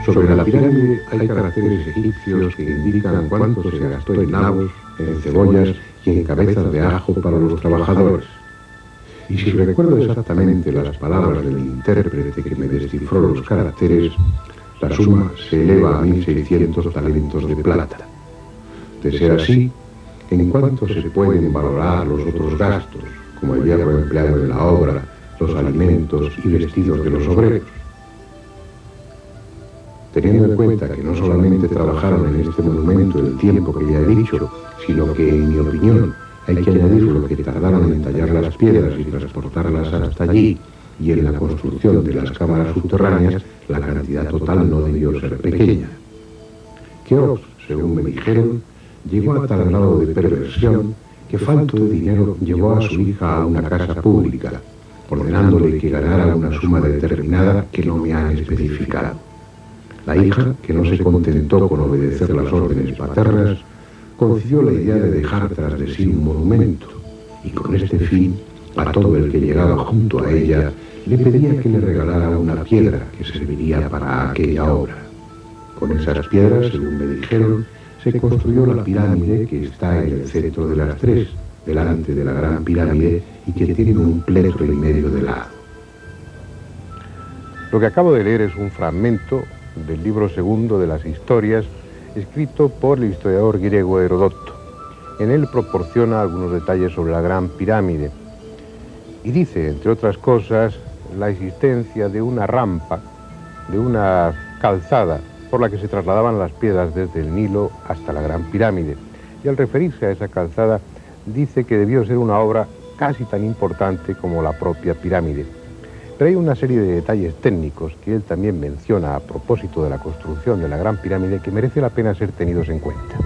Sobre la pirámide hay caracteres egipcios que indican cuánto se gastó en nabos, en cebollas y en cabezas de ajo para los trabajadores. Y si recuerdo exactamente las palabras del intérprete que me descifró los caracteres, la suma se eleva a 1.600 talentos de plata. De ser así, ¿en cuánto se pueden valorar los otros gastos, como el hierro empleado en la obra, los alimentos y vestidos de los obreros? Teniendo en cuenta que no solamente trabajaron en este monumento el tiempo que ya he dicho, sino que, en mi opinión, hay que añadir lo que tardaron en tallar las piedras y transportarlas hasta allí, y en la construcción de las cámaras subterráneas, la cantidad total no debió ser pequeña. Keops, según me dijeron, llegó a tal grado de perversión que, falto de dinero, llevó a su hija a una casa pública, ordenándole que ganara una suma determinada que no me han especificado. La hija, que no se contentó con obedecer las órdenes paternas, concibió la idea de dejar tras de sí un monumento, y con este fin, a todo el que llegaba junto a ella, le pedía que le regalara una piedra que serviría para aquella obra. Con esas piedras, según me dijeron, se construyó la pirámide que está en el centro de las tres, delante de la gran pirámide, y que tiene un pletro y medio de lado. Lo que acabo de leer es un fragmento del libro segundo de las historias, escrito por el historiador griego Heródoto. En él proporciona algunos detalles sobre la Gran Pirámide y dice, entre otras cosas, la existencia de una rampa, de una calzada por la que se trasladaban las piedras desde el Nilo hasta la Gran Pirámide. Y al referirse a esa calzada, dice que debió ser una obra casi tan importante como la propia pirámide. Pero hay una serie de detalles técnicos que él también menciona a propósito de la construcción de la Gran Pirámide que merece la pena ser tenidos en cuenta.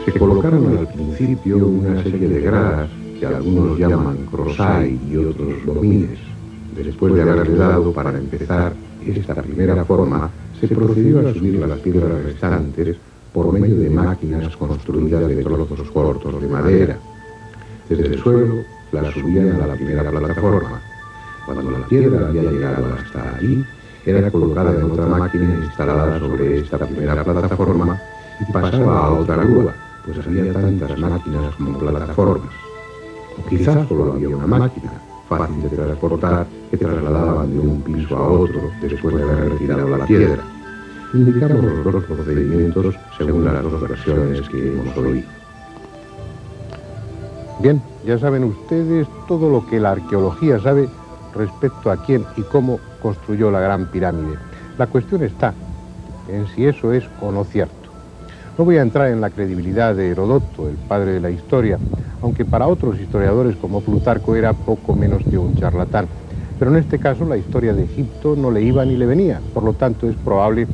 Se colocaron al principio una serie de gradas que algunos llaman crosai y otros domines. Después de haberle dado, para empezar, esta primera forma, se procedió a subir las piedras restantes por medio de máquinas construidas de trozos cortos de madera. Desde el suelo la subían a la primera plataforma. Cuando la piedra había llegado hasta allí, era colocada en otra máquina instalada sobre esta primera plataforma y pasaba a otra grúa, pues había tantas máquinas como plataformas. O quizás solo había una máquina, fácil de transportar, que trasladaban de un piso a otro después de haber retirado la piedra. Indicamos los dos procedimientos según las dos versiones que hemos oído. Bien, ya saben ustedes todo lo que la arqueología sabe respecto a quién y cómo construyó la Gran Pirámide. La cuestión está en si eso es o no cierto. No voy a entrar en la credibilidad de Heródoto, el padre de la historia, aunque para otros historiadores como Plutarco era poco menos que un charlatán. Pero en este caso la historia de Egipto no le iba ni le venía, por lo tanto es probable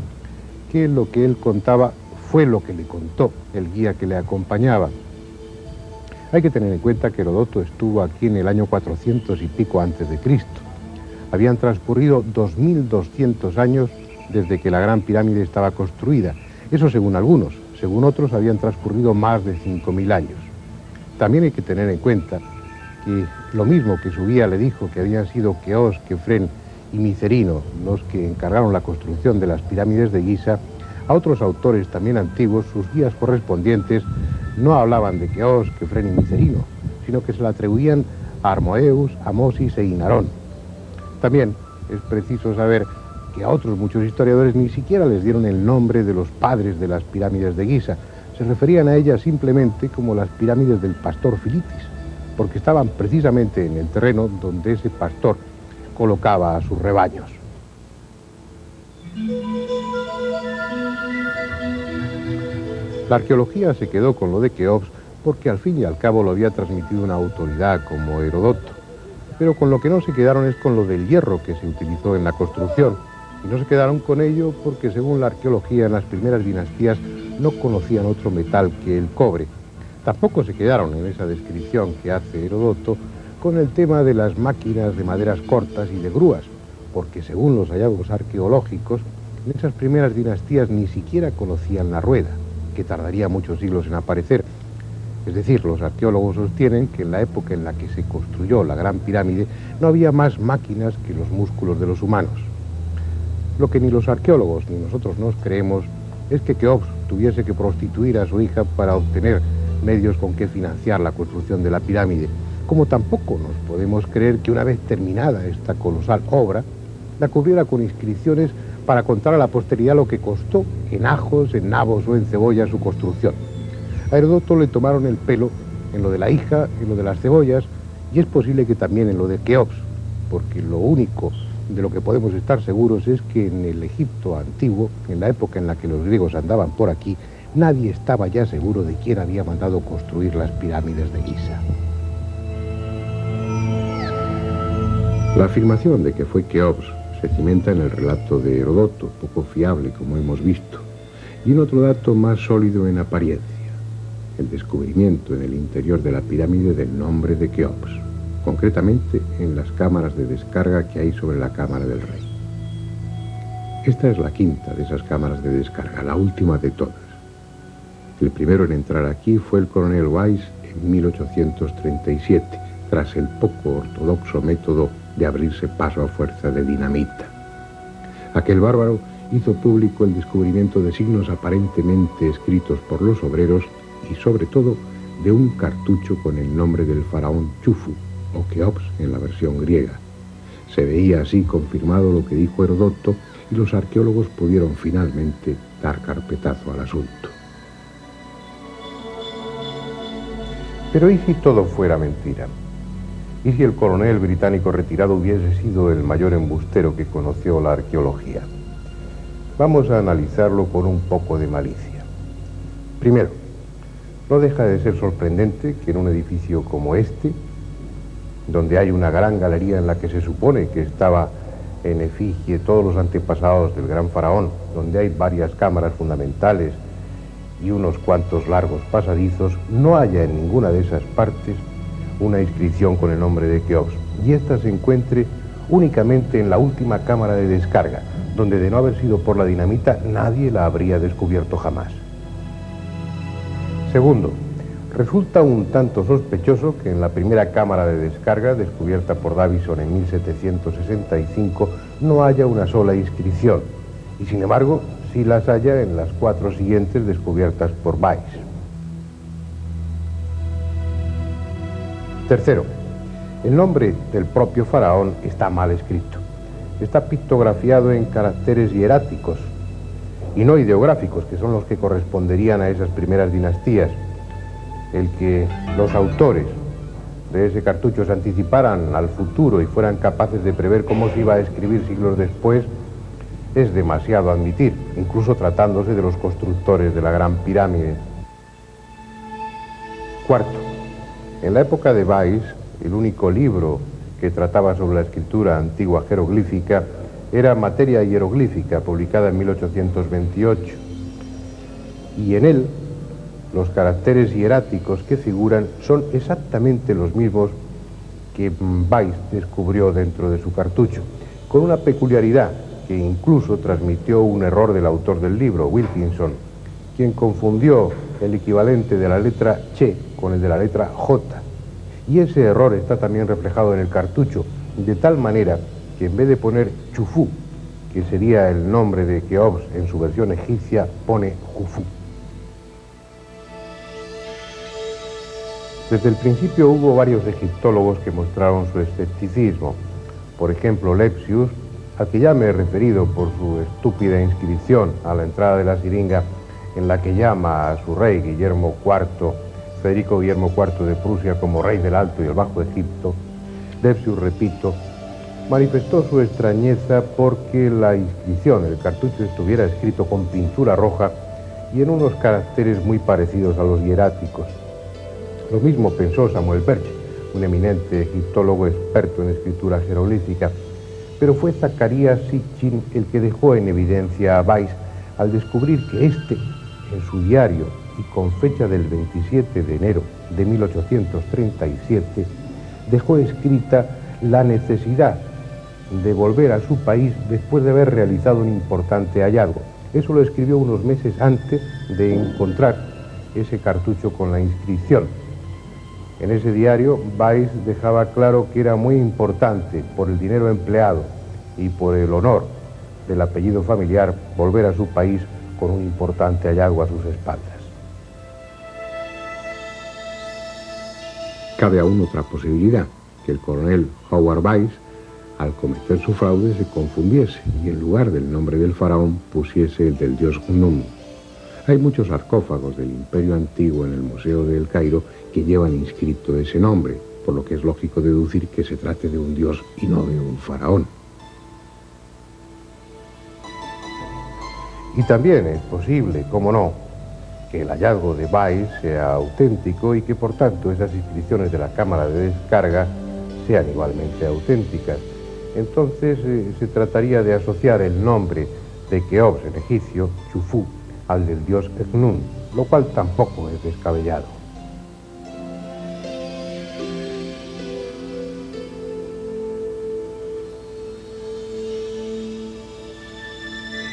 que lo que él contaba fue lo que le contó el guía que le acompañaba. Hay que tener en cuenta que Heródoto estuvo aquí en el año 400 y pico antes de Cristo. Habían transcurrido 2200 años desde que la Gran Pirámide estaba construida. Eso según algunos. Según otros habían transcurrido más de 5000 años. También hay que tener en cuenta que lo mismo que su guía le dijo que habían sido Keops, Kefren y Micerino los que encargaron la construcción de las pirámides de Giza, a otros autores también antiguos, sus guías correspondientes, no hablaban de Keops, Kefren y Micerino, sino que se la atribuían a Armoeus, Amosis e Inarón. También es preciso saber que a otros muchos historiadores ni siquiera les dieron el nombre de los padres de las pirámides de Giza. Se referían a ellas simplemente como las pirámides del pastor Filitis, porque estaban precisamente en el terreno donde ese pastor colocaba a sus rebaños. La arqueología se quedó con lo de Keops porque al fin y al cabo lo había transmitido una autoridad como Heródoto. Pero con lo que no se quedaron es con lo del hierro que se utilizó en la construcción. Y no se quedaron con ello porque según la arqueología en las primeras dinastías no conocían otro metal que el cobre. Tampoco se quedaron en esa descripción que hace Heródoto con el tema de las máquinas de maderas cortas y de grúas, porque según los hallazgos arqueológicos, en esas primeras dinastías ni siquiera conocían la rueda, que tardaría muchos siglos en aparecer. Es decir, los arqueólogos sostienen que en la época en la que se construyó la Gran Pirámide no había más máquinas que los músculos de los humanos. Lo que ni los arqueólogos ni nosotros nos creemos es que Keops tuviese que prostituir a su hija para obtener medios con que financiar la construcción de la pirámide, como tampoco nos podemos creer que una vez terminada esta colosal obra, la cubriera con inscripciones para contar a la posteridad lo que costó en ajos, en nabos o en cebollas su construcción. A Heródoto le tomaron el pelo en lo de la hija, en lo de las cebollas, y es posible que también en lo de Keops, porque lo único de lo que podemos estar seguros es que en el Egipto antiguo, en la época en la que los griegos andaban por aquí, nadie estaba ya seguro de quién había mandado construir las pirámides de Giza. La afirmación de que fue Keops se cimenta en el relato de Heródoto, poco fiable como hemos visto, y en otro dato más sólido en apariencia, el descubrimiento en el interior de la pirámide del nombre de Keops, concretamente en las cámaras de descarga que hay sobre la cámara del rey. Esta es la quinta de esas cámaras de descarga, la última de todas. El primero en entrar aquí fue el coronel Weiss en 1837, tras el poco ortodoxo método de abrirse paso a fuerza de dinamita. Aquel bárbaro hizo público el descubrimiento de signos aparentemente escritos por los obreros y sobre todo de un cartucho con el nombre del faraón Chufu, o Keops en la versión griega. Se veía así confirmado lo que dijo Heródoto y los arqueólogos pudieron finalmente dar carpetazo al asunto. Pero ¿y si todo fuera mentira? ¿Y si el coronel británico retirado hubiese sido el mayor embustero que conoció la arqueología? Vamos a analizarlo con un poco de malicia. Primero, no deja de ser sorprendente que en un edificio como este, donde hay una gran galería en la que se supone que estaba en efigie todos los antepasados del gran faraón, donde hay varias cámaras fundamentales y unos cuantos largos pasadizos, no haya en ninguna de esas partes una inscripción con el nombre de Keops, y ésta se encuentre únicamente en la última cámara de descarga, donde de no haber sido por la dinamita nadie la habría descubierto jamás. Segundo, resulta un tanto sospechoso que en la primera cámara de descarga, descubierta por Davison en 1765, no haya una sola inscripción, y sin embargo sí las haya en las 4 siguientes descubiertas por Weiss. Tercero, el nombre del propio faraón está mal escrito. Está pictografiado en caracteres hieráticos y no ideográficos, que son los que corresponderían a esas primeras dinastías. El que los autores de ese cartucho se anticiparan al futuro y fueran capaces de prever cómo se iba a escribir siglos después es demasiado admitir, incluso tratándose de los constructores de la Gran Pirámide. Cuarto, en la época de Weiss, el único libro que trataba sobre la escritura antigua jeroglífica era Materia Hieroglífica, publicada en 1828, y en él los caracteres hieráticos que figuran son exactamente los mismos que Weiss descubrió dentro de su cartucho, con una peculiaridad que incluso transmitió un error del autor del libro, Wilkinson, quien confundió el equivalente de la letra Che con el de la letra J. Y ese error está también reflejado en el cartucho, de tal manera que en vez de poner Chufu, que sería el nombre de Keops en su versión egipcia, pone Jufu. Desde el principio hubo varios egiptólogos que mostraron su escepticismo. Por ejemplo, Lepsius, al que ya me he referido por su estúpida inscripción a la entrada de la siringa, en la que llama a su rey Federico Guillermo IV de Prusia, como rey del Alto y el Bajo Egipto. Lepsius, repito, manifestó su extrañeza porque la inscripción, el cartucho, estuviera escrito con pintura roja y en unos caracteres muy parecidos a los hieráticos. Lo mismo pensó Samuel Birch, un eminente egiptólogo experto en escritura jeroglífica, pero fue Zacarías Sitchin el que dejó en evidencia a Weiss al descubrir que éste, en su diario y con fecha del 27 de enero de 1837, dejó escrita la necesidad de volver a su país después de haber realizado un importante hallazgo. Eso lo escribió unos meses antes de encontrar ese cartucho con la inscripción. En ese diario, Weiss dejaba claro que era muy importante, por el dinero empleado y por el honor del apellido familiar, volver a su país con un importante hallazgo a sus espaldas. Cabe aún otra posibilidad, que el coronel Howard Weiss, al cometer su fraude, se confundiese y en lugar del nombre del faraón pusiese el del dios Khnum. Hay muchos sarcófagos del Imperio Antiguo en el Museo de El Cairo que llevan inscrito ese nombre, por lo que es lógico deducir que se trate de un dios y no de un faraón. Y también es posible, cómo no, que el hallazgo de Weiss sea auténtico y que por tanto esas inscripciones de la cámara de descarga sean igualmente auténticas. Entonces se trataría de asociar el nombre de Keops en egipcio, Chufu, al del dios Khnum, lo cual tampoco es descabellado.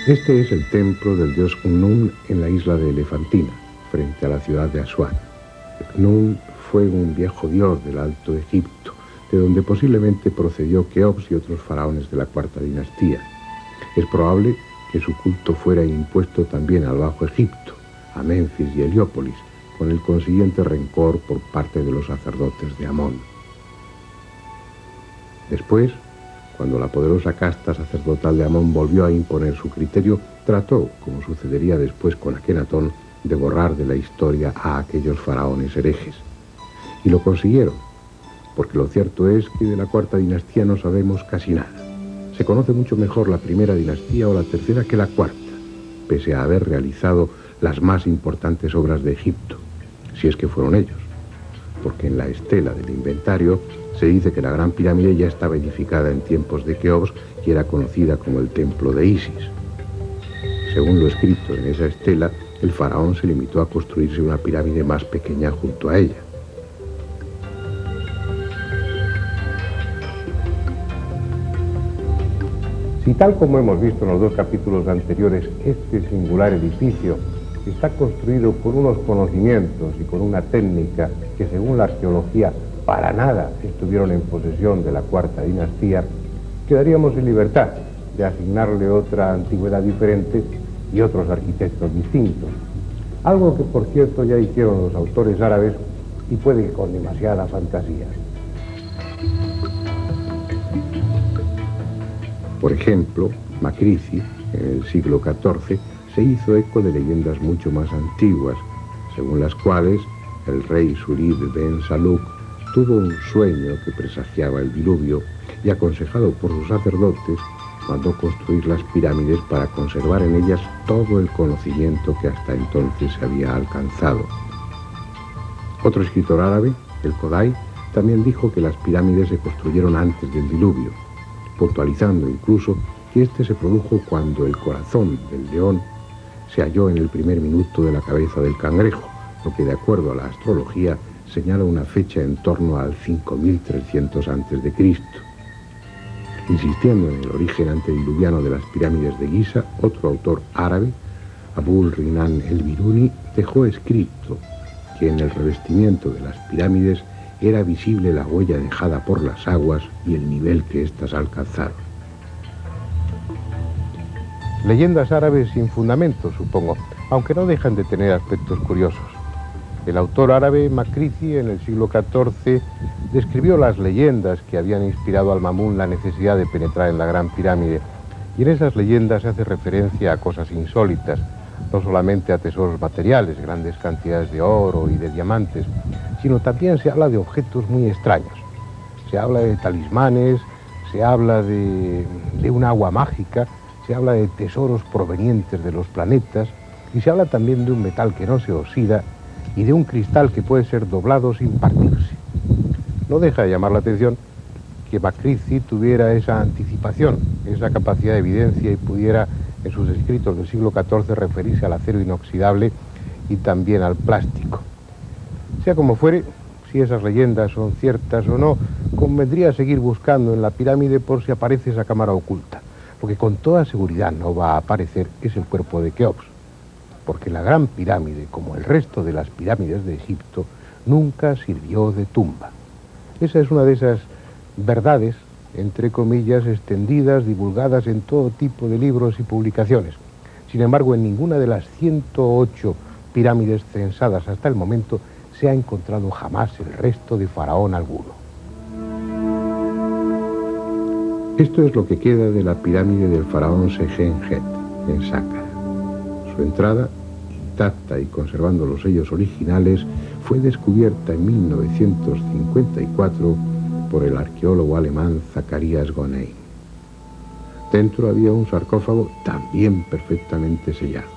Este es el templo del dios Khnum en la isla de Elefantina, frente a la ciudad de Asuán. Khnum fue un viejo dios del Alto Egipto, de donde posiblemente procedió Keops y otros faraones de la cuarta dinastía. Es probable que su culto fuera impuesto también al Bajo Egipto, a Menfis y Heliópolis, con el consiguiente rencor por parte de los sacerdotes de Amón. Después, cuando la poderosa casta sacerdotal de Amón volvió a imponer su criterio, trató, como sucedería después con Akenatón, de borrar de la historia a aquellos faraones herejes. Y lo consiguieron, porque lo cierto es que de la cuarta dinastía no sabemos casi nada. Se conoce mucho mejor la primera dinastía o la tercera que la cuarta, pese a haber realizado las más importantes obras de Egipto, si es que fueron ellos, porque en la estela del inventario se dice que la Gran Pirámide ya estaba edificada en tiempos de Keops y era conocida como el Templo de Isis. Según lo escrito en esa estela, el faraón se limitó a construirse una pirámide más pequeña junto a ella. Si tal como hemos visto en los dos capítulos anteriores, este singular edificio está construido con unos conocimientos y con una técnica que según la arqueología para nada estuvieron en posesión de la cuarta dinastía, quedaríamos en libertad de asignarle otra antigüedad diferente y otros arquitectos distintos. Algo que por cierto ya hicieron los autores árabes y puede que con demasiada fantasía. Por ejemplo, Macrici, en el siglo XIV, se hizo eco de leyendas mucho más antiguas, según las cuales el rey Surid ben Saluk tuvo un sueño que presagiaba el diluvio y, aconsejado por sus sacerdotes, mandó construir las pirámides para conservar en ellas todo el conocimiento que hasta entonces se había alcanzado. Otro escritor árabe, el Kodai, también dijo que las pirámides se construyeron antes del diluvio, puntualizando incluso que este se produjo cuando el corazón del león se halló en el primer minuto de la cabeza del cangrejo, lo que de acuerdo a la astrología señala una fecha en torno al 5300 a.C. Insistiendo en el origen antediluviano de las pirámides de Giza, otro autor árabe, Abul Rinan el-Biruni, dejó escrito que en el revestimiento de las pirámides era visible la huella dejada por las aguas y el nivel que éstas alcanzaron. Leyendas árabes sin fundamento, supongo, aunque no dejan de tener aspectos curiosos. El autor árabe Macrici, en el siglo XIV, describió las leyendas que habían inspirado al Mamun la necesidad de penetrar en la Gran Pirámide, y en esas leyendas se hace referencia a cosas insólitas, no solamente a tesoros materiales, grandes cantidades de oro y de diamantes, sino también se habla de objetos muy extraños. Se habla de talismanes, se habla de un agua mágica, se habla de tesoros provenientes de los planetas y se habla también de un metal que no se oxida y de un cristal que puede ser doblado sin partirse. No deja de llamar la atención que Macrici tuviera esa anticipación, esa capacidad de evidencia y pudiera en sus escritos del siglo XIV referirse al acero inoxidable y también al plástico. Sea como fuere, si esas leyendas son ciertas o no, convendría seguir buscando en la pirámide por si aparece esa cámara oculta. Lo que con toda seguridad no va a aparecer es el cuerpo de Keops. porque la Gran Pirámide, como el resto de las pirámides de Egipto, nunca sirvió de tumba. Esa es una de esas verdades, entre comillas, extendidas, divulgadas en todo tipo de libros y publicaciones. Sin embargo, en ninguna de las 108 pirámides censadas hasta el momento se ha encontrado jamás el resto de faraón alguno. Esto es lo que queda de la pirámide del faraón Sejenjet, en Sáqara. Su entrada, intacta y conservando los sellos originales, fue descubierta en 1954 por el arqueólogo alemán Zacharias Goneim. Dentro había un sarcófago también perfectamente sellado.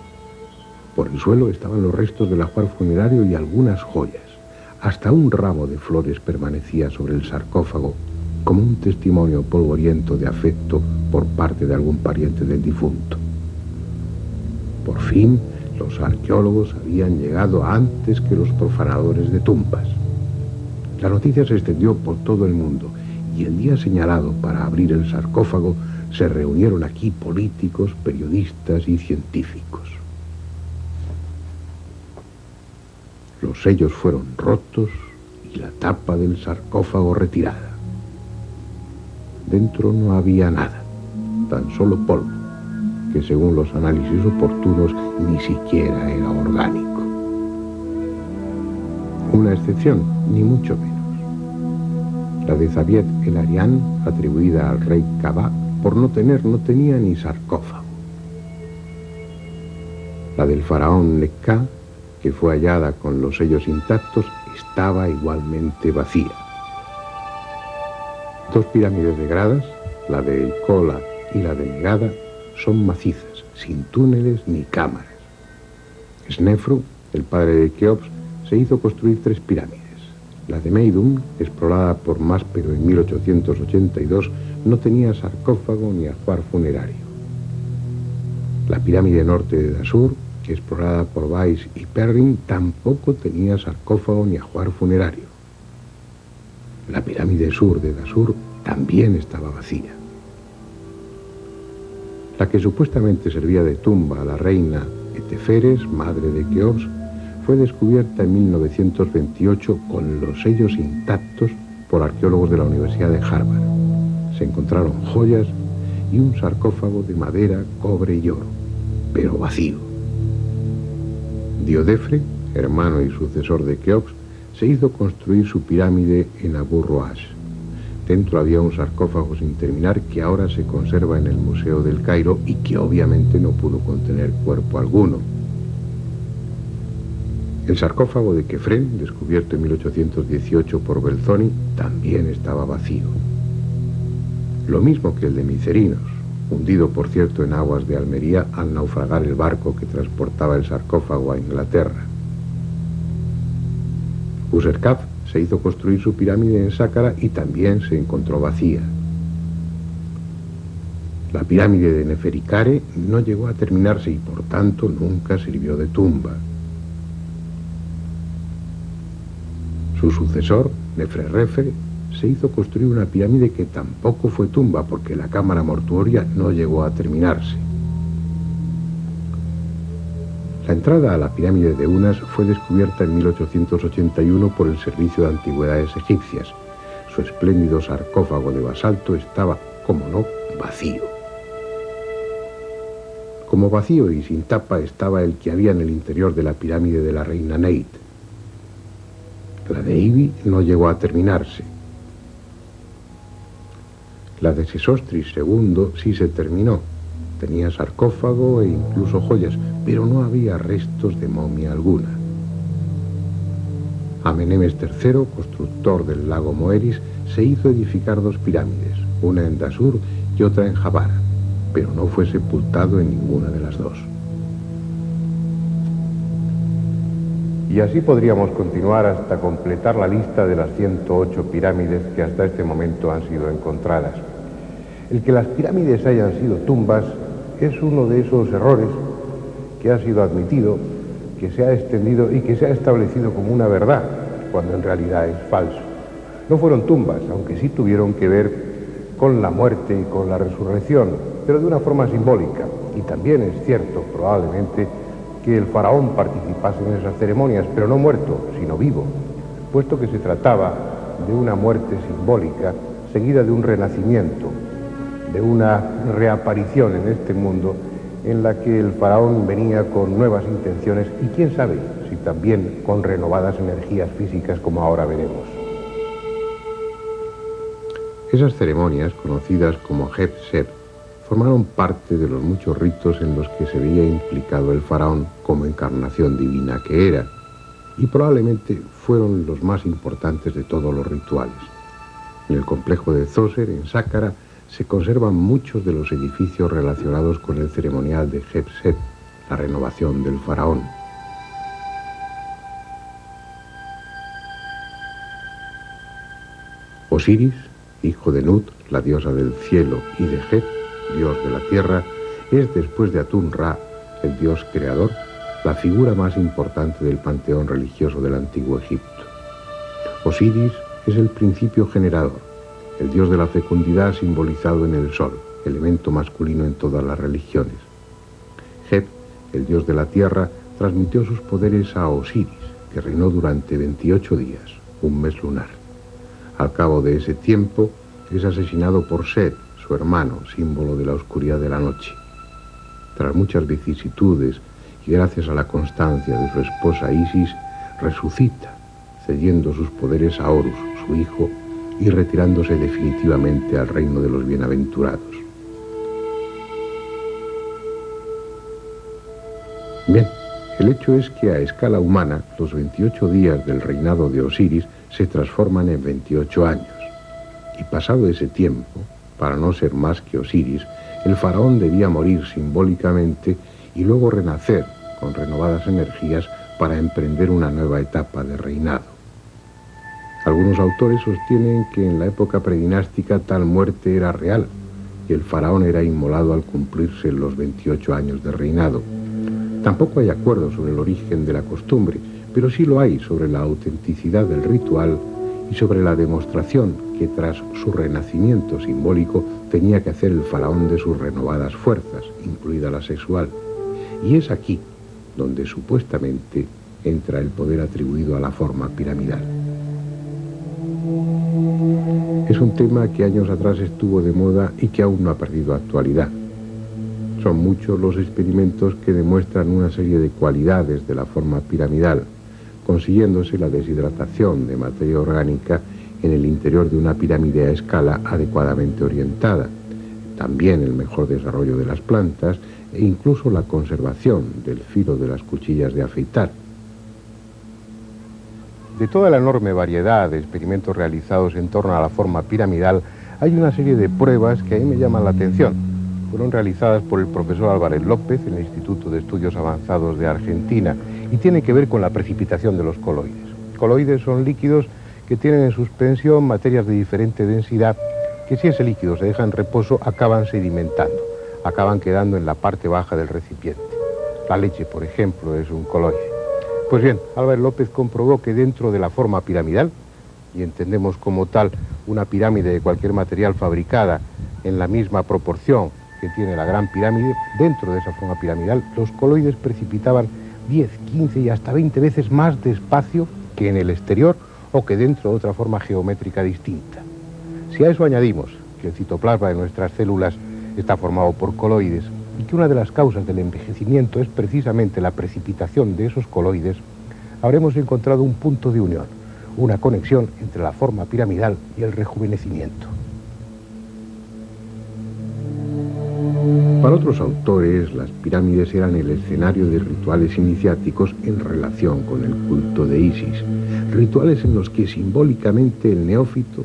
Por el suelo estaban los restos del ajuar funerario y algunas joyas. Hasta un ramo de flores permanecía sobre el sarcófago, como un testimonio polvoriento de afecto por parte de algún pariente del difunto. Por fin, los arqueólogos habían llegado antes que los profanadores de tumbas. La noticia se extendió por todo el mundo y el día señalado para abrir el sarcófago se reunieron aquí políticos, periodistas y científicos. Los sellos fueron rotos y la tapa del sarcófago retirada. Dentro no había nada, tan solo polvo, que según los análisis oportunos ni siquiera era orgánico. Una excepción, ni mucho menos. La de Zabiet el Arián, atribuida al rey Kabá, por no tenía ni sarcófago. La del faraón Nekka, que fue hallada con los sellos intactos, estaba igualmente vacía. Dos pirámides de gradas, la de El Kola y la de Megada, son macizas, sin túneles ni cámaras. Snefru, el padre de Keops, se hizo construir 3 pirámides. La de Meidum, explorada por Máspero en 1882, no tenía sarcófago ni ajuar funerario. La pirámide norte de Dashur, explorada por Weiss y Perrin, tampoco tenía sarcófago ni ajuar funerario. La pirámide sur de Dashur también estaba vacía. La que supuestamente servía de tumba a la reina Eteferes, madre de Keops, fue descubierta en 1928 con los sellos intactos por arqueólogos de la Universidad de Harvard. Se encontraron joyas y un sarcófago de madera, cobre y oro, pero vacío. Diodefre, hermano y sucesor de Keops, se hizo construir su pirámide en Abu Roash. Dentro había un sarcófago sin terminar que ahora se conserva en el Museo del Cairo y que obviamente no pudo contener cuerpo alguno. El sarcófago de Kefren, descubierto en 1818 por Belzoni, también estaba vacío. Lo mismo que el de Micerinos, hundido por cierto en aguas de Almería al naufragar el barco que transportaba el sarcófago a Inglaterra. Userkaf se hizo construir su pirámide en Sáqara y también se encontró vacía. La pirámide de Neferikare no llegó a terminarse y por tanto nunca sirvió de tumba. Su sucesor, Neferrefer, se hizo construir una pirámide que tampoco fue tumba porque la cámara mortuoria no llegó a terminarse. La entrada a la pirámide de Unas fue descubierta en 1881 por el Servicio de Antigüedades Egipcias. Su espléndido sarcófago de basalto estaba, como no, vacío. Como vacío y sin tapa estaba el que había en el interior de la pirámide de la reina Neit. La de Ibi no llegó a terminarse. La de Sesostris II sí se terminó. Tenía sarcófago e incluso joyas, pero no había restos de momia alguna. Amenemes III, constructor del lago Moeris, se hizo edificar 2 pirámides, una en Dashur y otra en Jabara, pero no fue sepultado en ninguna de las 2. Y así podríamos continuar hasta completar la lista de las 108 pirámides que hasta este momento han sido encontradas. El que las pirámides hayan sido tumbas es uno de esos errores que ha sido admitido, que se ha extendido y que se ha establecido como una verdad, cuando en realidad es falso. No fueron tumbas, aunque sí tuvieron que ver con la muerte y con la resurrección, pero de una forma simbólica. Y también es cierto, probablemente, que el faraón participase en esas ceremonias, pero no muerto, sino vivo, puesto que se trataba de una muerte simbólica seguida de un renacimiento, de una reaparición en este mundo en la que el faraón venía con nuevas intenciones y quién sabe si también con renovadas energías físicas como ahora veremos. Esas ceremonias, conocidas como Heb-Seb, formaron parte de los muchos ritos en los que se veía implicado el faraón como encarnación divina que era, y probablemente fueron los más importantes de todos los rituales. En el complejo de Zoser, en Sáqqara, se conservan muchos de los edificios relacionados con el ceremonial de Heb-Seb, la renovación del faraón. Osiris, hijo de Nut, la diosa del cielo, y de Heb, dios de la tierra, es, después de Atun-Ra, el dios creador, la figura más importante del panteón religioso del antiguo Egipto. Osiris es el principio generador, el dios de la fecundidad simbolizado en el sol, elemento masculino en todas las religiones. Heb, el dios de la tierra, transmitió sus poderes a Osiris, que reinó durante 28 días, un mes lunar. Al cabo de ese tiempo, es asesinado por Set, su hermano, símbolo de la oscuridad de la noche. Tras muchas vicisitudes y gracias a la constancia de su esposa Isis, resucita, cediendo sus poderes a Horus, su hijo, y retirándose definitivamente al reino de los bienaventurados. Bien, el hecho es que a escala humana, los 28 días del reinado de Osiris se transforman en 28 años. Y pasado ese tiempo, para no ser más que Osiris, el faraón debía morir simbólicamente y luego renacer con renovadas energías para emprender una nueva etapa de reinado. Algunos autores sostienen que en la época predinástica tal muerte era real y el faraón era inmolado al cumplirse los 28 años de reinado. Tampoco hay acuerdo sobre el origen de la costumbre, pero sí lo hay sobre la autenticidad del ritual y sobre la demostración que tras su renacimiento simbólico tenía que hacer el faraón de sus renovadas fuerzas, incluida la sexual. Y es aquí donde supuestamente entra el poder atribuido a la forma piramidal. Es un tema que años atrás estuvo de moda y que aún no ha perdido actualidad. Son muchos los experimentos que demuestran una serie de cualidades de la forma piramidal, consiguiéndose la deshidratación de materia orgánica en el interior de una pirámide a escala adecuadamente orientada, también el mejor desarrollo de las plantas e incluso la conservación del filo de las cuchillas de afeitar. De toda la enorme variedad de experimentos realizados en torno a la forma piramidal, hay una serie de pruebas que a mí me llaman la atención. Fueron realizadas por el profesor Álvarez López en el Instituto de Estudios Avanzados de Argentina y tienen que ver con la precipitación de los coloides. Coloides son líquidos que tienen en suspensión materias de diferente densidad que, si ese líquido se deja en reposo, acaban sedimentando, acaban quedando en la parte baja del recipiente. La leche, por ejemplo, es un coloide. Pues bien, Álvarez López comprobó que dentro de la forma piramidal, y entendemos como tal una pirámide de cualquier material fabricada en la misma proporción que tiene la Gran Pirámide, dentro de esa forma piramidal, los coloides precipitaban 10, 15 y hasta 20 veces más despacio que en el exterior o que dentro de otra forma geométrica distinta. Si a eso añadimos que el citoplasma de nuestras células está formado por coloides y que una de las causas del envejecimiento es precisamente la precipitación de esos coloides, habremos encontrado un punto de unión, una conexión entre la forma piramidal y el rejuvenecimiento. Para otros autores, las pirámides eran el escenario de rituales iniciáticos en relación con el culto de Isis, rituales en los que simbólicamente el neófito,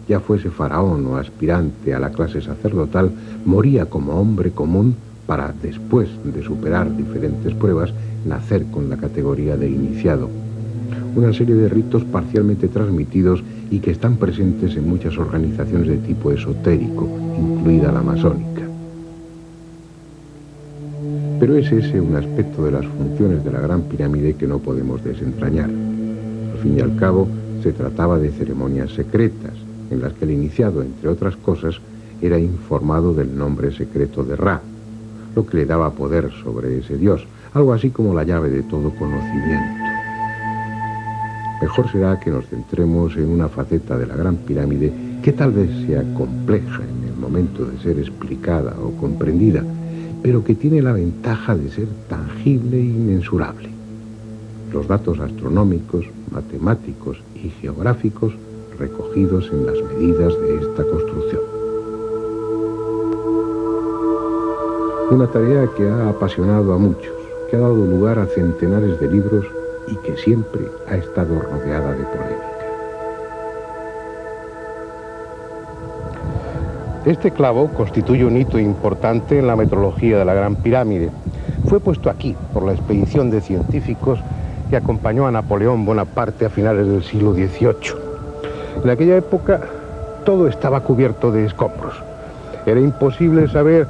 ya fuese faraón o aspirante a la clase sacerdotal, moría como hombre común para, después de superar diferentes pruebas, nacer con la categoría de iniciado. Una serie de ritos parcialmente transmitidos y que están presentes en muchas organizaciones de tipo esotérico, incluida la masónica. Pero es ese un aspecto de las funciones de la Gran Pirámide que no podemos desentrañar. Al fin y al cabo, se trataba de ceremonias secretas, en las que el iniciado, entre otras cosas, era informado del nombre secreto de Ra, lo que le daba poder sobre ese dios, algo así como la llave de todo conocimiento. Mejor será que nos centremos en una faceta de la Gran Pirámide que tal vez sea compleja en el momento de ser explicada o comprendida, pero que tiene la ventaja de ser tangible e inmensurable. Los datos astronómicos, matemáticos y geográficos recogidos en las medidas de esta construcción. Una tarea que ha apasionado a muchos, que ha dado lugar a centenares de libros y que siempre ha estado rodeada de polémica. Este clavo constituye un hito importante en la metrología de la Gran Pirámide. Fue puesto aquí por la expedición de científicos que acompañó a Napoleón Bonaparte a finales del siglo XVIII. En aquella época todo estaba cubierto de escombros. Era imposible saber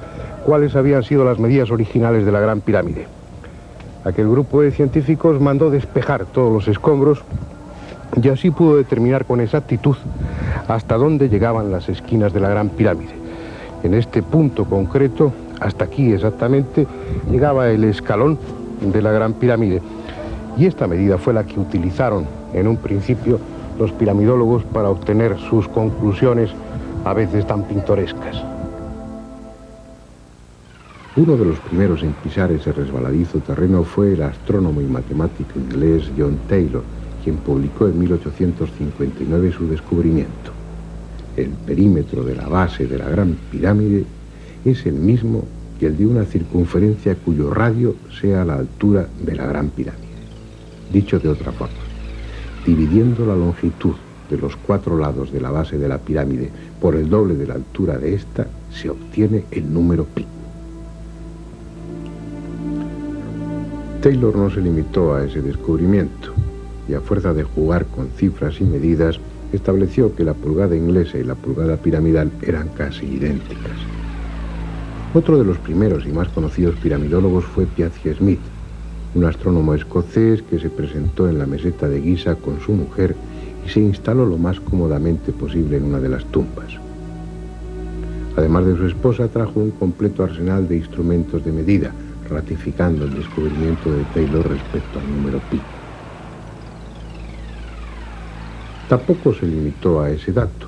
cuáles habían sido las medidas originales de la Gran Pirámide. Aquel grupo de científicos mandó despejar todos los escombros y así pudo determinar con exactitud hasta dónde llegaban las esquinas de la Gran Pirámide. En este punto concreto, hasta aquí exactamente, llegaba el escalón de la Gran Pirámide. Y esta medida fue la que utilizaron en un principio los piramidólogos para obtener sus conclusiones a veces tan pintorescas. Uno de los primeros en pisar ese resbaladizo terreno fue el astrónomo y matemático inglés John Taylor, quien publicó en 1859 su descubrimiento. El perímetro de la base de la Gran Pirámide es el mismo que el de una circunferencia cuyo radio sea la altura de la Gran Pirámide. Dicho de otra forma, dividiendo la longitud de los 4 lados de la base de la pirámide por el doble de la altura de esta, se obtiene el número pi. Taylor no se limitó a ese descubrimiento y a fuerza de jugar con cifras y medidas, estableció que la pulgada inglesa y la pulgada piramidal eran casi idénticas. Otro de los primeros y más conocidos piramidólogos fue Piazzi Smyth, un astrónomo escocés que se presentó en la meseta de Giza con su mujer y se instaló lo más cómodamente posible en una de las tumbas. Además de su esposa, trajo un completo arsenal de instrumentos de medida, ratificando el descubrimiento de Taylor respecto al número pi. Tampoco se limitó a ese dato,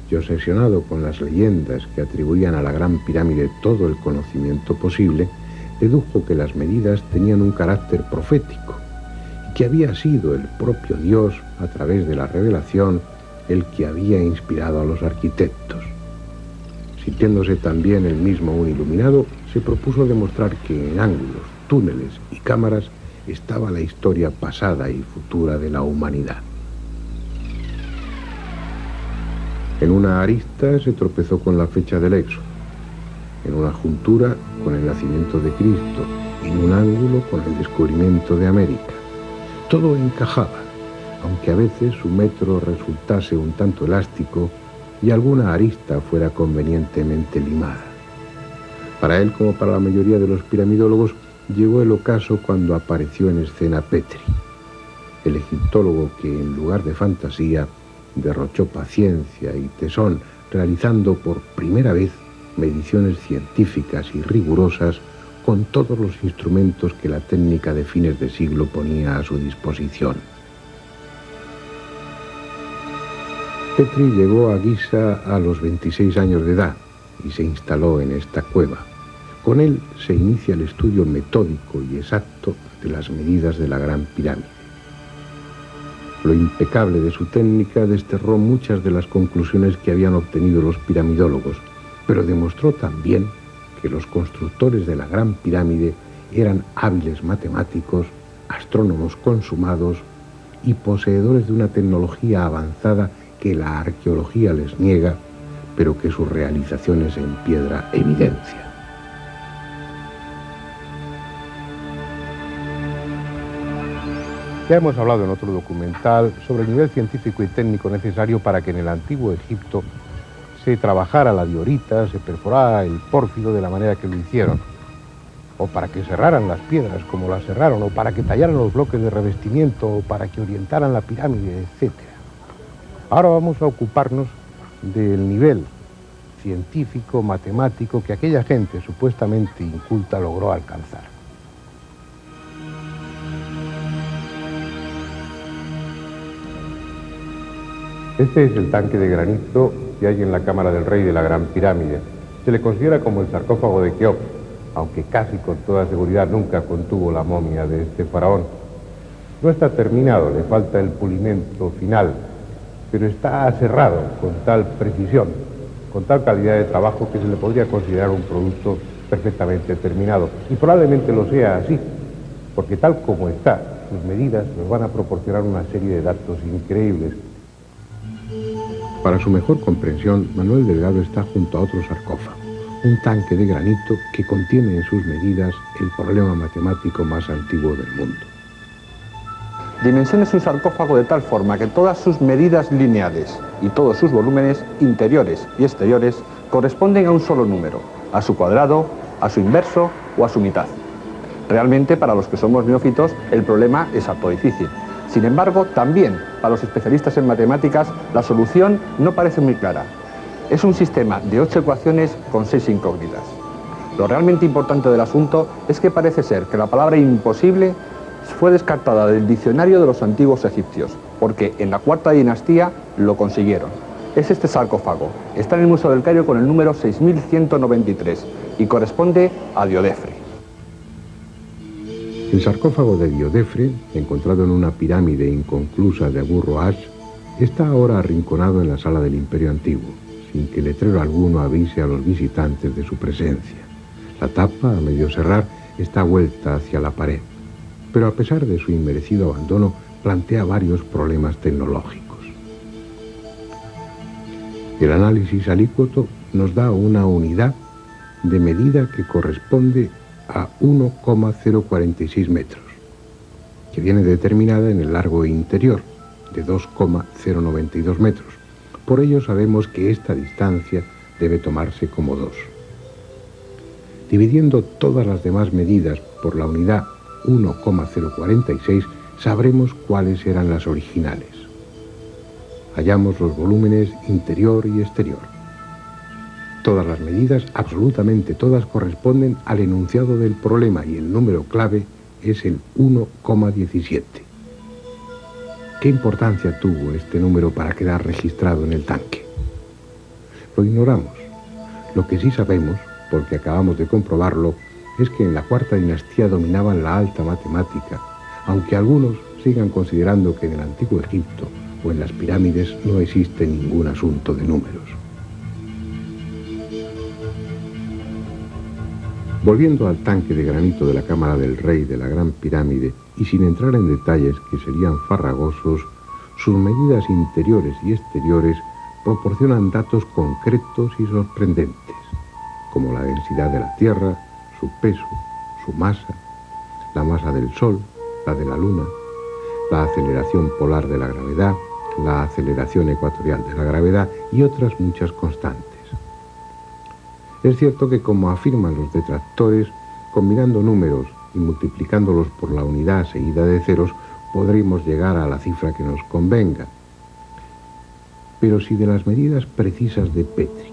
y obsesionado con las leyendas que atribuían a la Gran Pirámide todo el conocimiento posible, dedujo que las medidas tenían un carácter profético y que había sido el propio Dios, a través de la revelación, el que había inspirado a los arquitectos. Sintiéndose también él mismo un iluminado, se propuso demostrar que en ángulos, túneles y cámaras estaba la historia pasada y futura de la humanidad. En una arista se tropezó con la fecha del Éxodo, en una juntura con el nacimiento de Cristo y en un ángulo con el descubrimiento de América. Todo encajaba, aunque a veces su metro resultase un tanto elástico y alguna arista fuera convenientemente limada. Para él, como para la mayoría de los piramidólogos, llegó el ocaso cuando apareció en escena Petrie, el egiptólogo que en lugar de fantasía derrochó paciencia y tesón, realizando por primera vez mediciones científicas y rigurosas con todos los instrumentos que la técnica de fines de siglo ponía a su disposición. Petrie llegó a Giza a los 26 años de edad y se instaló en esta cueva. Con él se inicia el estudio metódico y exacto de las medidas de la Gran Pirámide. Lo impecable de su técnica desterró muchas de las conclusiones que habían obtenido los piramidólogos, pero demostró también que los constructores de la Gran Pirámide eran hábiles matemáticos, astrónomos consumados y poseedores de una tecnología avanzada que la arqueología les niega, pero que sus realizaciones en piedra evidencian. Ya hemos hablado en otro documental sobre el nivel científico y técnico necesario para que en el antiguo Egipto se trabajara la diorita, se perforara el pórfido de la manera que lo hicieron, o para que cerraran las piedras como las cerraron, o para que tallaran los bloques de revestimiento, o para que orientaran la pirámide, etc. Ahora vamos a ocuparnos del nivel científico, matemático que aquella gente supuestamente inculta logró alcanzar. Este es el tanque de granito que hay en la cámara del rey de la Gran Pirámide. Se le considera como el sarcófago de Keops, aunque casi con toda seguridad nunca contuvo la momia de este faraón. No está terminado, le falta el pulimento final, pero está cerrado con tal precisión, con tal calidad de trabajo que se le podría considerar un producto perfectamente terminado. Y probablemente lo sea así, porque tal como está, sus medidas nos van a proporcionar una serie de datos increíbles. Para su mejor comprensión, Manuel Delgado está junto a otro sarcófago, un tanque de granito que contiene en sus medidas el problema matemático más antiguo del mundo. Dimensiones un sarcófago de tal forma que todas sus medidas lineales y todos sus volúmenes interiores y exteriores corresponden a un solo número, a su cuadrado, a su inverso o a su mitad. Realmente, para los que somos neófitos, el problema es harto difícil. Sin embargo, también para los especialistas en matemáticas, la solución no parece muy clara. Es un sistema de 8 ecuaciones con 6 incógnitas. Lo realmente importante del asunto es que parece ser que la palabra imposible fue descartada del diccionario de los antiguos egipcios, porque en la cuarta dinastía lo consiguieron. Es este sarcófago. Está en el Museo del Cairo con el número 6193 y corresponde a Diodefre. El sarcófago de Diodefre, encontrado en una pirámide inconclusa de Abu Roash, está ahora arrinconado en la sala del Imperio Antiguo, sin que letrero alguno avise a los visitantes de su presencia. La tapa, a medio cerrar, está vuelta hacia la pared, pero a pesar de su inmerecido abandono, plantea varios problemas tecnológicos. El análisis alícuoto nos da una unidad de medida que corresponde a 1,046 metros, que viene determinada en el largo interior, de 2,092 metros. Por ello sabemos que esta distancia debe tomarse como 2. Dividiendo todas las demás medidas por la unidad 1,046, sabremos cuáles eran las originales. Hallamos los volúmenes interior y exterior. Todas las medidas, absolutamente todas, corresponden al enunciado del problema y el número clave es el 1,17. ¿Qué importancia tuvo este número para quedar registrado en el tanque? Lo ignoramos. Lo que sí sabemos, porque acabamos de comprobarlo, es que en la cuarta dinastía dominaban la alta matemática, aunque algunos sigan considerando que en el antiguo Egipto o en las pirámides no existe ningún asunto de números. Volviendo al tanque de granito de la cámara del rey de la Gran Pirámide, y sin entrar en detalles que serían farragosos, sus medidas interiores y exteriores proporcionan datos concretos y sorprendentes, como la densidad de la Tierra, su peso, su masa, la masa del Sol, la de la Luna, la aceleración polar de la gravedad, la aceleración ecuatorial de la gravedad y otras muchas constantes. Es cierto que, como afirman los detractores, combinando números y multiplicándolos por la unidad seguida de ceros, podremos llegar a la cifra que nos convenga. Pero si de las medidas precisas de Petri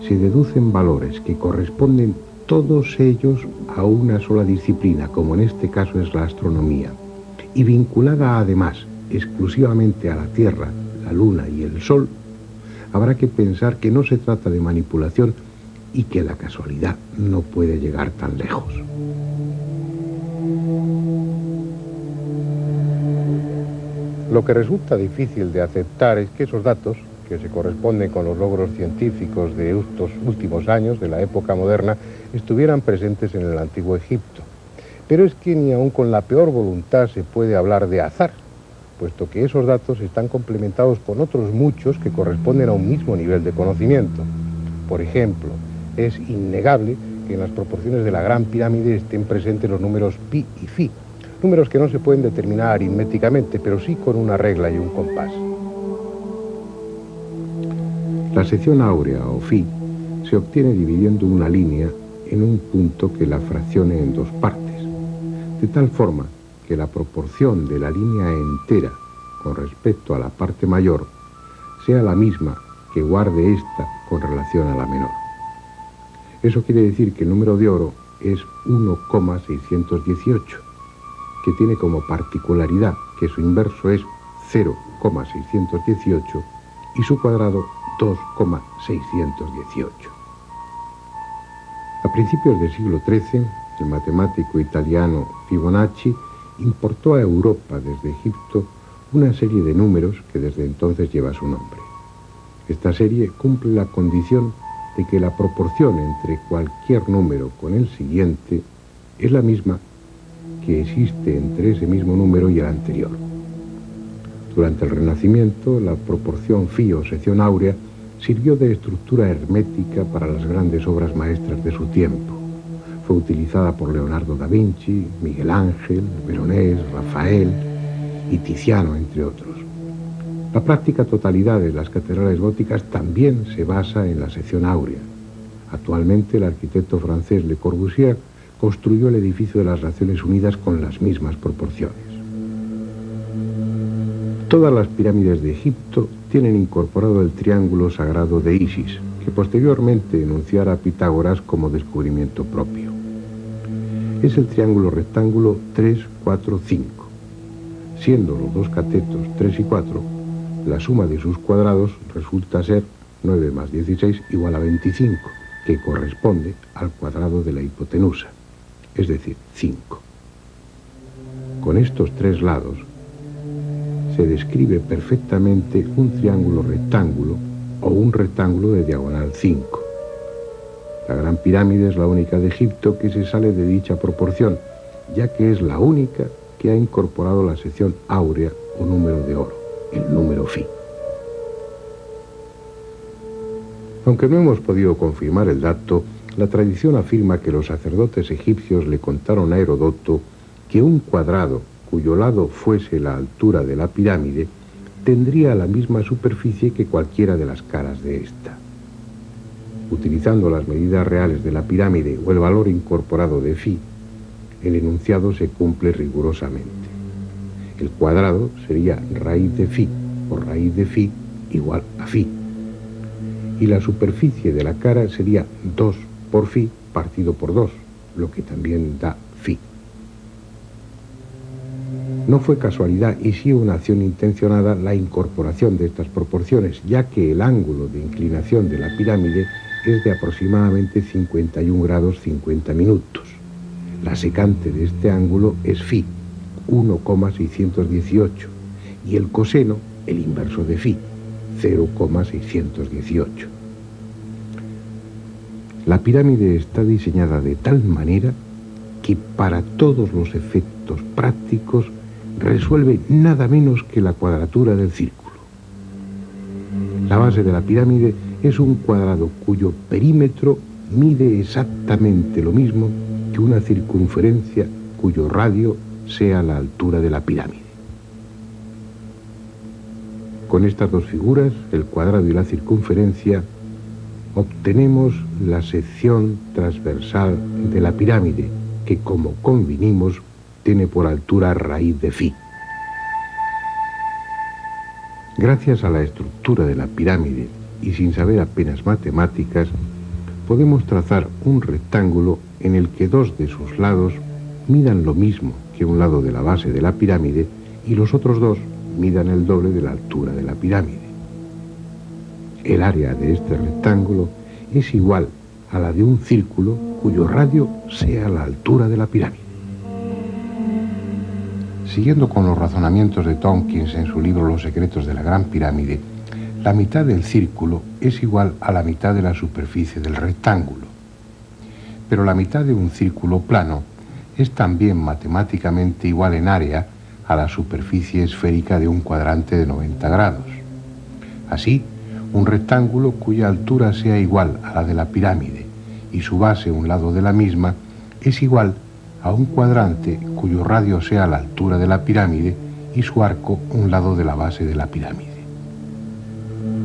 se deducen valores que corresponden todos ellos a una sola disciplina, como en este caso es la astronomía, y vinculada además exclusivamente a la Tierra, la Luna y el Sol, habrá que pensar que no se trata de manipulación y que la casualidad no puede llegar tan lejos. Lo que resulta difícil de aceptar es que esos datos, que se corresponden con los logros científicos de estos últimos años, de la época moderna, estuvieran presentes en el antiguo Egipto. Pero es que ni aun con la peor voluntad se puede hablar de azar, puesto que esos datos están complementados con otros muchos que corresponden a un mismo nivel de conocimiento. Por ejemplo, es innegable que en las proporciones de la Gran Pirámide estén presentes los números pi y phi, números que no se pueden determinar aritméticamente, pero sí con una regla y un compás. La sección áurea, o phi, se obtiene dividiendo una línea en un punto que la fraccione en dos partes, de tal forma que la proporción de la línea entera con respecto a la parte mayor sea la misma que guarde esta con relación a la menor. Eso quiere decir que el número de oro es 1,618, que tiene como particularidad que su inverso es 0,618 y su cuadrado 2,618. A principios del siglo XIII, el matemático italiano Fibonacci importó a Europa desde Egipto una serie de números que desde entonces lleva su nombre. Esta serie cumple la condición de que la proporción entre cualquier número con el siguiente es la misma que existe entre ese mismo número y el anterior. Durante el Renacimiento, la proporción phi o sección áurea sirvió de estructura hermética para las grandes obras maestras de su tiempo. Fue utilizada por Leonardo da Vinci, Miguel Ángel, Veronés, Rafael y Tiziano, entre otros. La práctica totalidad de las catedrales góticas también se basa en la sección áurea. Actualmente, el arquitecto francés Le Corbusier construyó el edificio de las Naciones Unidas con las mismas proporciones. Todas las pirámides de Egipto tienen incorporado el triángulo sagrado de Isis, que posteriormente enunciara Pitágoras como descubrimiento propio. Es el triángulo rectángulo 3, 4, 5. Siendo los dos catetos 3 y 4, la suma de sus cuadrados resulta ser 9 más 16 igual a 25, que corresponde al cuadrado de la hipotenusa, es decir, 5. Con estos tres lados se describe perfectamente un triángulo rectángulo o un rectángulo de diagonal 5. La Gran Pirámide es la única de Egipto que se sale de dicha proporción, ya que es la única que ha incorporado la sección áurea o número de oro, el número phi. Aunque no hemos podido confirmar el dato, la tradición afirma que los sacerdotes egipcios le contaron a Heródoto que un cuadrado cuyo lado fuese la altura de la pirámide tendría la misma superficie que cualquiera de las caras de ésta. Utilizando las medidas reales de la pirámide o el valor incorporado de phi, el enunciado se cumple rigurosamente. El cuadrado sería raíz de phi por raíz de phi igual a phi. Y la superficie de la cara sería 2 por phi partido por 2, lo que también da phi. No fue casualidad y sí una acción intencionada la incorporación de estas proporciones, ya que el ángulo de inclinación de la pirámide es de aproximadamente 51 grados 50 minutos. La secante de este ángulo es phi, 1,618, y el coseno, el inverso de phi, 0,618. La pirámide está diseñada de tal manera que para todos los efectos prácticos resuelve nada menos que la cuadratura del círculo. La base de la pirámide es un cuadrado cuyo perímetro mide exactamente lo mismo que una circunferencia cuyo radio sea la altura de la pirámide. Con estas dos figuras, el cuadrado y la circunferencia, obtenemos la sección transversal de la pirámide, que como convinimos, tiene por altura raíz de phi. Gracias a la estructura de la pirámide y sin saber apenas matemáticas, podemos trazar un rectángulo en el que dos de sus lados midan lo mismo que un lado de la base de la pirámide y los otros dos midan el doble de la altura de la pirámide. El área de este rectángulo es igual a la de un círculo cuyo radio sea la altura de la pirámide. Siguiendo con los razonamientos de Tompkins en su libro Los secretos de la Gran Pirámide, la mitad del círculo es igual a la mitad de la superficie del rectángulo. Pero la mitad de un círculo plano es también matemáticamente igual en área a la superficie esférica de un cuadrante de 90 grados. Así, un rectángulo cuya altura sea igual a la de la pirámide y su base un lado de la misma es igual a un cuadrante cuyo radio sea la altura de la pirámide y su arco un lado de la base de la pirámide.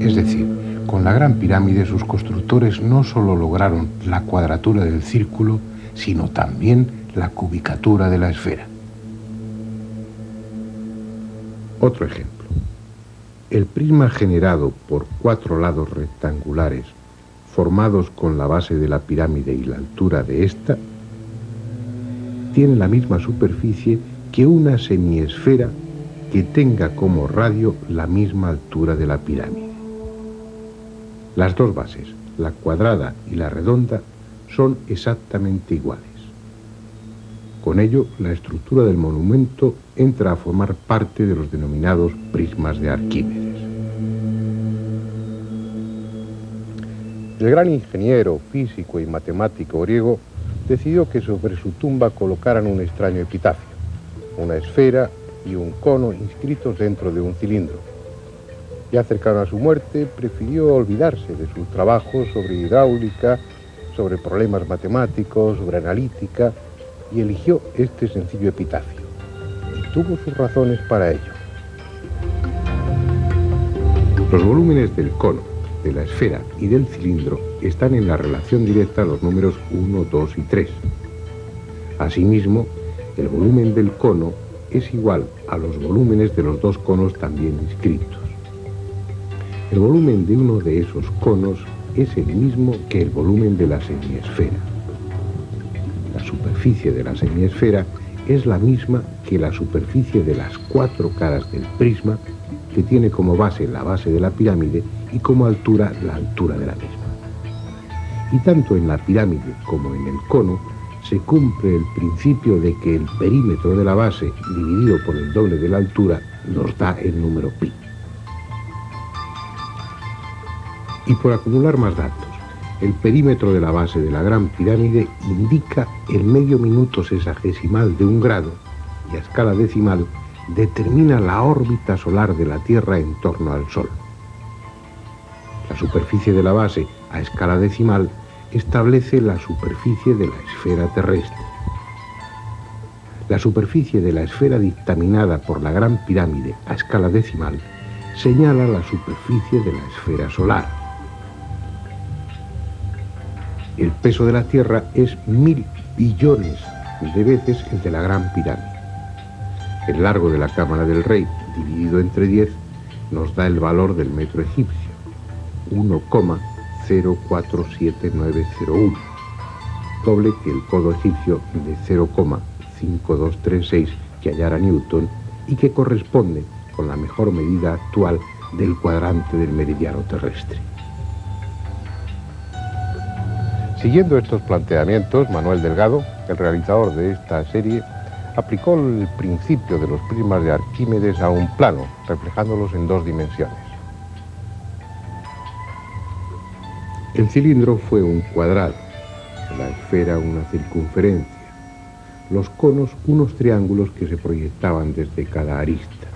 Es decir, con la Gran Pirámide sus constructores no solo lograron la cuadratura del círculo, sino también la cubicatura de la esfera. Otro ejemplo. El prisma generado por 4 lados rectangulares formados con la base de la pirámide y la altura de ésta tiene la misma superficie que una semiesfera que tenga como radio la misma altura de la pirámide. Las dos bases, la cuadrada y la redonda, son exactamente iguales. Con ello, la estructura del monumento entra a formar parte de los denominados prismas de Arquímedes. El gran ingeniero, físico y matemático griego decidió que sobre su tumba colocaran un extraño epitafio, una esfera y un cono inscritos dentro de un cilindro. Ya cercano a su muerte, prefirió olvidarse de sus trabajos sobre hidráulica, sobre problemas matemáticos, sobre analítica, y eligió este sencillo epitafio. Y tuvo sus razones para ello. Los volúmenes del cono, de la esfera y del cilindro están en la relación directa a los números 1, 2 y 3. Asimismo, el volumen del cono es igual a los volúmenes de los dos conos también inscritos. El volumen de uno de esos conos es el mismo que el volumen de la semiesfera. La superficie de la semiesfera es la misma que la superficie de las 4 caras del prisma, que tiene como base la base de la pirámide y como altura la altura de la misma. Y tanto en la pirámide como en el cono se cumple el principio de que el perímetro de la base dividido por el doble de la altura nos da el número pi. Y por acumular más datos, el perímetro de la base de la Gran Pirámide indica el medio minuto sesagesimal de un grado y a escala decimal determina la órbita solar de la Tierra en torno al Sol. La superficie de la base a escala decimal establece la superficie de la esfera terrestre. La superficie de la esfera dictaminada por la Gran Pirámide a escala decimal señala la superficie de la esfera solar. El peso de la Tierra es 1000 billones de veces el de la Gran Pirámide. El largo de la Cámara del Rey, dividido entre 10, nos da el valor del metro egipcio, 1,047901, doble que el codo egipcio de 0,5236 que hallara Newton y que corresponde con la mejor medida actual del cuadrante del meridiano terrestre. Siguiendo estos planteamientos, Manuel Delgado, el realizador de esta serie, aplicó el principio de los prismas de Arquímedes a un plano, reflejándolos en 2 dimensiones. El cilindro fue un cuadrado, la esfera una circunferencia, los conos unos triángulos que se proyectaban desde cada arista.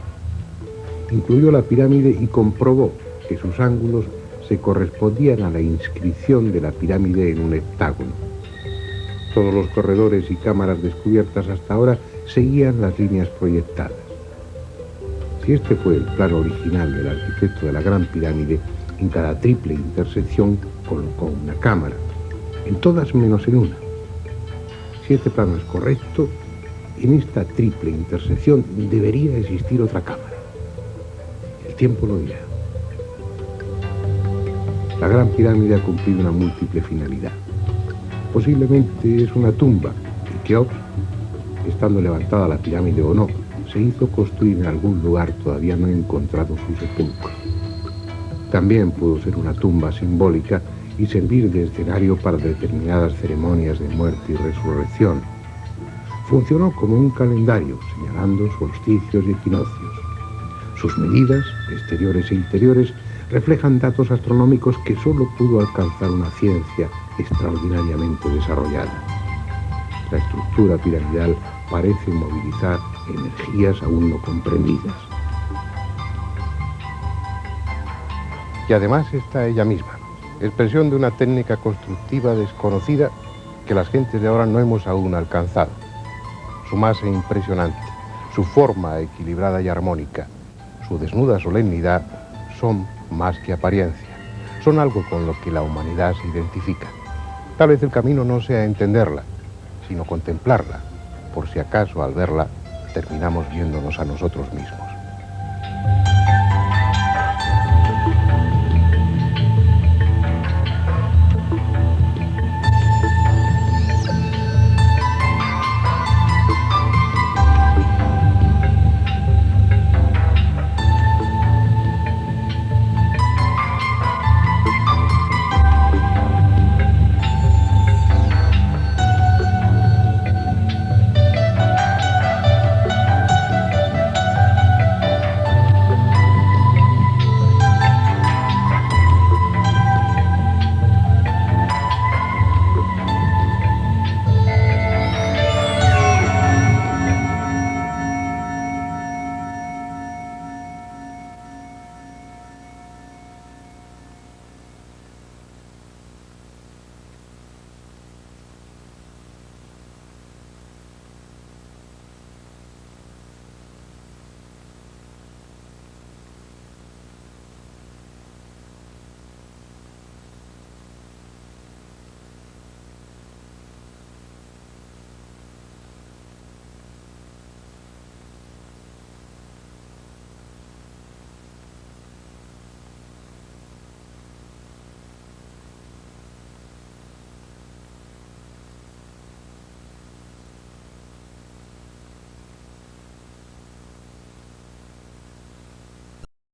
Incluyó la pirámide y comprobó que sus ángulos se correspondían a la inscripción de la pirámide en un heptágono. Todos los corredores y cámaras descubiertas hasta ahora seguían las líneas proyectadas. Si este fue el plano original del arquitecto de la Gran Pirámide, en cada triple intersección colocó una cámara, en todas menos en una. Si este plano es correcto, en esta triple intersección debería existir otra cámara. El tiempo lo dirá. La Gran Pirámide ha cumplido una múltiple finalidad. Posiblemente es una tumba, y Keops, estando levantada la pirámide o no, se hizo construir en algún lugar todavía no encontrado su sepulcro. También pudo ser una tumba simbólica y servir de escenario para determinadas ceremonias de muerte y resurrección. Funcionó como un calendario, señalando solsticios y equinoccios. Sus medidas, exteriores e interiores, reflejan datos astronómicos que solo pudo alcanzar una ciencia extraordinariamente desarrollada. La estructura piramidal parece movilizar energías aún no comprendidas. Y además está ella misma, expresión de una técnica constructiva desconocida que las gentes de ahora no hemos aún alcanzado. Su masa impresionante, su forma equilibrada y armónica, su desnuda solemnidad son más que apariencia, son algo con lo que la humanidad se identifica. Tal vez el camino no sea entenderla, sino contemplarla, por si acaso al verla terminamos viéndonos a nosotros mismos.